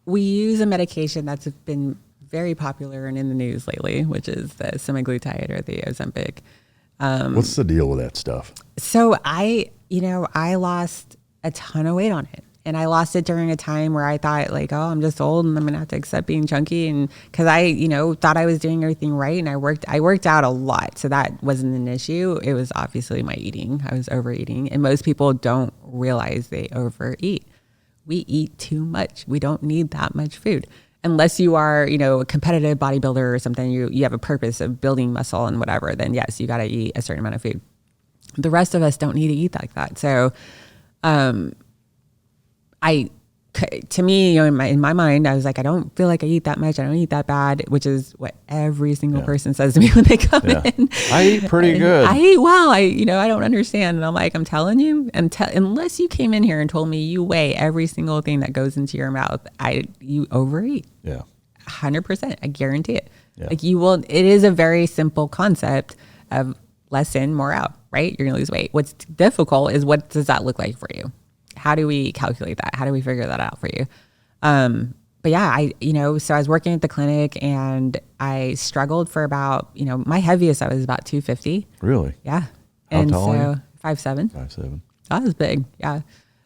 we use a medication that's been very popular and in the news lately, which is the Semaglutide or the Ozempic. What's the deal with that stuff? So I lost a ton of weight on it. And I lost it during a time where I thought like, oh, I'm just old and I'm gonna have to accept being chunky. And cause I, thought I was doing everything right. And I worked out a lot. So that wasn't an issue. It was obviously my eating. I was overeating. And most people don't realize they overeat. We eat too much. We don't need that much food. Unless you are, a competitive bodybuilder or something, you have a purpose of building muscle and whatever, then yes, you got to eat a certain amount of food. The rest of us don't need to eat like that. So, to me, in my mind, I was like, I don't feel like I eat that much. I don't eat that bad, which is what every single person says to me when they come in. I eat pretty good. I eat well. I don't understand. And I'm like, I'm telling you, unless you came in here and told me you weigh every single thing that goes into your mouth, you overeat. Yeah. 100%. I guarantee it. Yeah. Like you will, it is a very simple concept of less in, more out, right? You're going to lose weight. What's difficult is what does that look like for you? How do we calculate that? How do we figure that out for you? But yeah, so I was working at the clinic and I struggled for about, my heaviest, I was about 250. Really? Yeah. How tall are you? 5'7". 5'7". That was big. Yeah.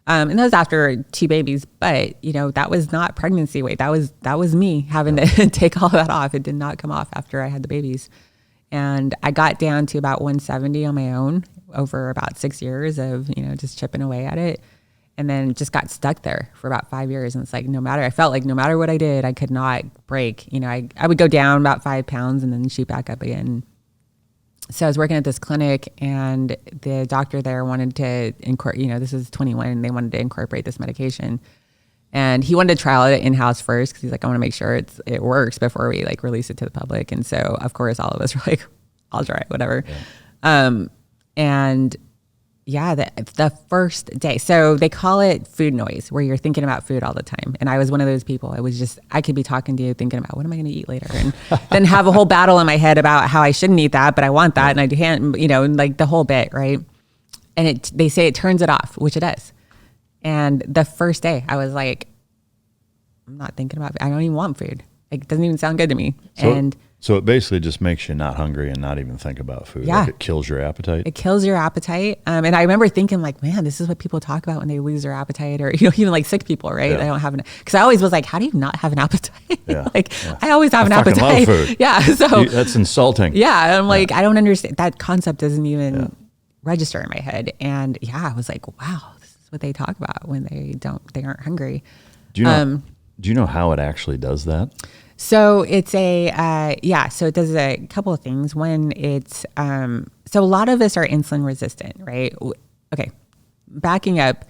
And that was after 2 babies, but that was not pregnancy weight. That was me having to take all that off. It did not come off after I had the babies. And I got down to about 170 on my own over about 6 years of, just chipping away at it. And then just got stuck there for about 5 years. And it's like, I felt like no matter what I did, I could not break. I would go down about 5 pounds and then shoot back up again. So I was working at this clinic and the doctor there wanted to incorporate, this is 21, and they wanted to incorporate this medication. And he wanted to trial it in-house first because he's like, I want to make sure it works before we like release it to the public. And so, of course, all of us were like, I'll try it, whatever. Yeah. And yeah, the first day. So they call it food noise, where you're thinking about food all the time. And I was one of those people. I could be talking to you thinking about what am I going to eat later? And then have a whole battle in my head about how I shouldn't eat that, but I want that. And I can't, like the whole bit, right? And they say it turns it off, which it does. And the first day I was like, I'm not thinking about it. I don't even want food. It doesn't even sound good to me. So it basically just makes you not hungry and not even think about food. Yeah. Like it kills your appetite. It kills your appetite. And I remember thinking like, man, this is what people talk about when they lose their appetite, or, even like sick people, right? Yeah. I don't have because I always was like, how do you not have an appetite? Yeah. I always have an appetite. Love food. Yeah. So that's insulting. Yeah. I'm like, I don't understand. That concept doesn't even register in my head. And I was like, wow, this is what they talk about when they aren't hungry. Do you know how it actually does that? So it's so it does a couple of things. One, it's, so a lot of us are insulin resistant, right? Okay. Backing up,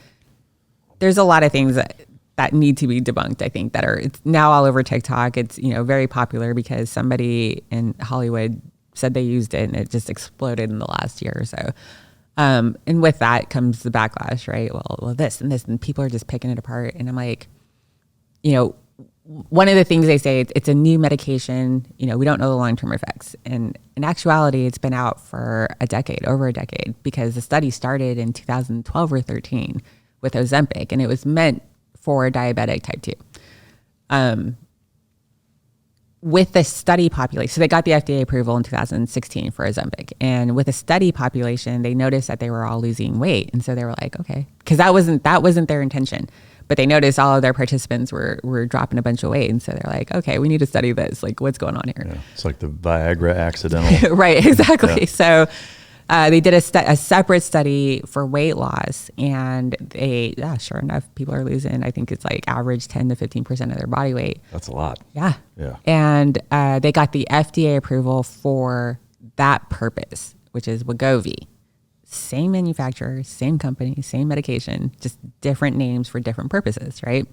there's a lot of things that need to be debunked. I think it's now all over TikTok. It's, very popular because somebody in Hollywood said they used it and it just exploded in the last year or so. And with that comes the backlash, right? Well, this and this, and people are just picking it apart. And I'm like, one of the things they say, it's a new medication, we don't know the long-term effects. And in actuality, it's been out for over a decade, because the study started in 2012 or 13 with Ozempic, and it was meant for diabetic type 2. With the study population, so they got the FDA approval in 2016 for Ozempic. And with the study population, they noticed that they were all losing weight. And so they were like, okay, because that wasn't their intention. But they noticed all of their participants were dropping a bunch of weight. And so they're like, okay, we need to study this. Like, what's going on here? Yeah, it's like the Viagra accidental. Right, exactly. Yeah. So they did a separate study for weight loss. And sure enough, people are losing, I think it's like average 10 to 15% of their body weight. That's a lot. Yeah. Yeah. And they got the FDA approval for that purpose, which is Wegovy. Same manufacturer, same company, same medication, just different names for different purposes, right?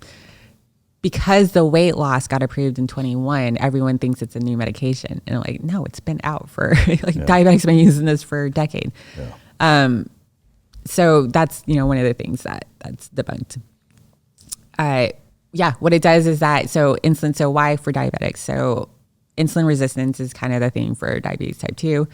Because the weight loss got approved in 21, everyone thinks it's a new medication. And I'm like, no, it's been out for, diabetics have been using this for a decade. Yeah. So that's, one of the things that's debunked. What it does is that, so insulin, so why for diabetics? So insulin resistance is kind of the thing for diabetes type 2.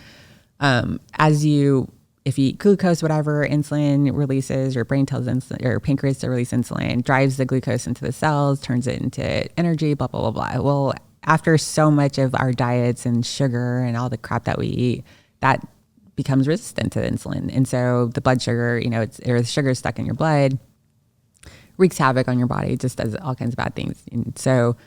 As you if you eat glucose, whatever, insulin releases, your brain tells insulin or pancreas to release insulin, drives the glucose into the cells, turns it into energy, blah, blah, blah, blah. Well, after so much of our diets and sugar and all the crap that we eat, that becomes resistant to insulin. And so the blood sugar, or the sugar is stuck in your blood, wreaks havoc on your body. It just does all kinds of bad things. And so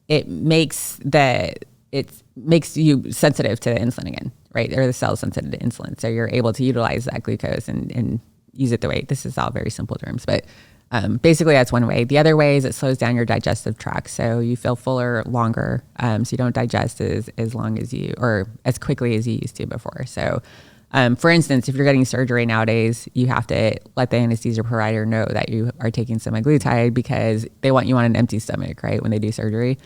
it makes you sensitive to the insulin again, right? Or the cells sensitive to insulin. So you're able to utilize that glucose and use it the way. This is all very simple terms, but basically that's one way. The other way is it slows down your digestive tract. So you feel fuller longer. So you don't digest as long as or as quickly as you used to before. So for instance, if you're getting surgery nowadays, you have to let the anesthesia provider know that you are taking semaglutide because they want you on an empty stomach, right? When they do surgery.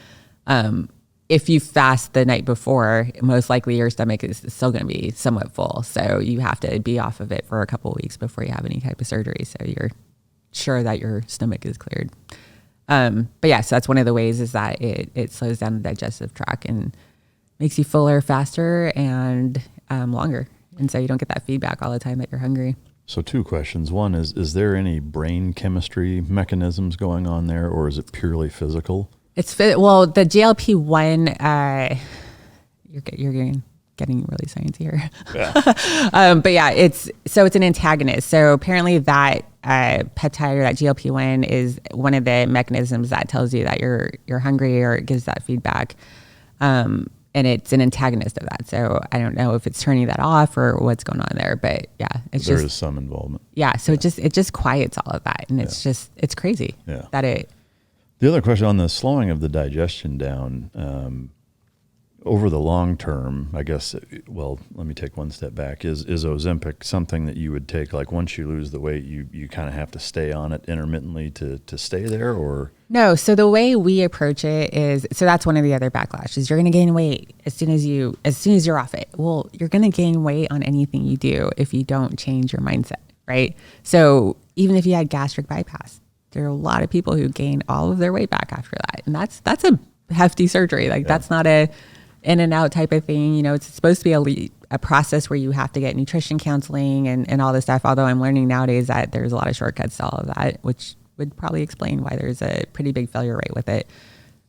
If you fast the night before, most likely your stomach is still going to be somewhat full. So you have to be off of it for a couple of weeks before you have any type of surgery. So you're sure that your stomach is cleared. But yeah, so that's one of the ways is that it slows down the digestive tract and makes you fuller faster and longer. And so you don't get that feedback all the time that you're hungry. So 2 questions. One is there any brain chemistry mechanisms going on there, or is it purely physical? The GLP-1, you're getting really sciencey here. Yeah. But yeah, it's an antagonist. So apparently that peptide or that GLP-1 is one of the mechanisms that tells you that you're hungry, or it gives that feedback. And it's an antagonist of that. So I don't know if it's turning that off or what's going on there, but yeah, there is some involvement. Yeah. So it just quiets all of that. And it's crazy that The other question on the slowing of the digestion down, over the long term, I guess, well, let me take one step back. Is Ozempic something that you would take, like once you lose the weight, you kind of have to stay on it intermittently to stay there, or? No. So the way we approach it is, so that's one of the other backlashes. You're going to gain weight as soon as you're off it. Well, you're going to gain weight on anything you do if you don't change your mindset, right? So even if you had gastric bypass, there are a lot of people who gain all of their weight back after that. And that's a hefty surgery. That's not a in and out type of thing. It's supposed to be a process where you have to get nutrition counseling and all this stuff. Although I'm learning nowadays that there's a lot of shortcuts to all of that, which would probably explain why there's a pretty big failure rate with it.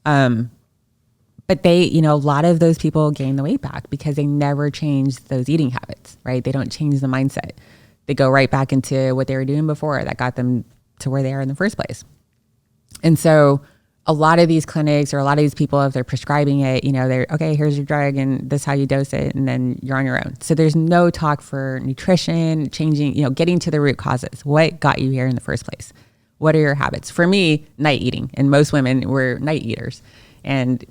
But a lot of those people gain the weight back because they never change those eating habits, right? They don't change the mindset. They go right back into what they were doing before that got them to where they are in the first place. And so a lot of these clinics or a lot of these people, if they're prescribing it, they're, okay, here's your drug and this is how you dose it. And then you're on your own. So there's no talk for nutrition, changing, getting to the root causes. What got you here in the first place? What are your habits? For me, night eating. And most women were night eaters. And,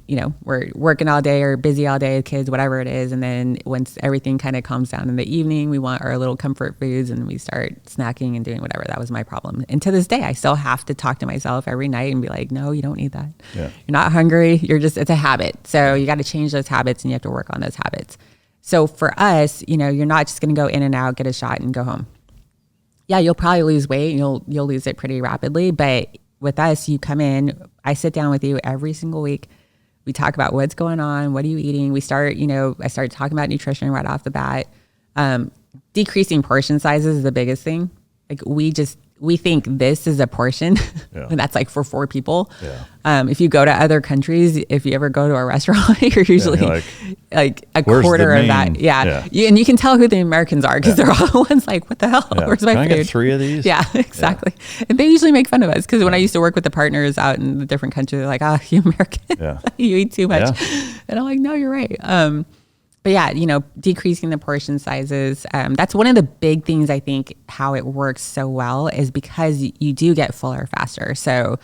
we're working all day or busy all day, kids, whatever it is. And then once everything kind of calms down in the evening, we want our little comfort foods and we start snacking and doing whatever. That was my problem. And to this day, I still have to talk to myself every night and be like, no, you don't need that. Yeah. You're not hungry. It's a habit. So you got to change those habits and you have to work on those habits. So for us, you're not just going to go in and out, get a shot and go home. Yeah, you'll probably lose weight. You'll lose it pretty rapidly. But with us, you come in, I sit down with you every single week. We talk about what's going on. What are you eating? We start, I started talking about nutrition right off the bat. Decreasing portion sizes is the biggest thing. Like we think this is a portion and that's like for 4 people. Yeah. If you go to other countries, if you ever go to a restaurant, you're usually like a quarter of that. Yeah. And you can tell who the Americans are because they're all the ones like, what the hell? Yeah. Where's my food? Can I get 3 of these? Yeah, exactly. Yeah. And they usually make fun of us because when I used to work with the partners out in the different countries, they're like, you American, you eat too much. Yeah. And I'm like, no, you're right. But yeah, decreasing the portion sizes, that's one of the big things I think how it works so well is because you do get fuller faster. So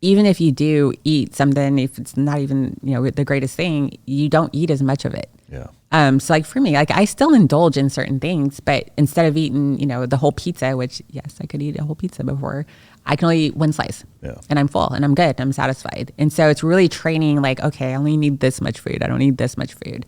even if you do eat something, if it's not even, the greatest thing, you don't eat as much of it. Yeah. So like for me, like I still indulge in certain things, but instead of eating, the whole pizza, which yes, I could eat a whole pizza before, I can only eat 1 slice and I'm full and I'm good. I'm satisfied. And so it's really training like, okay, I only need this much food. I don't need this much food.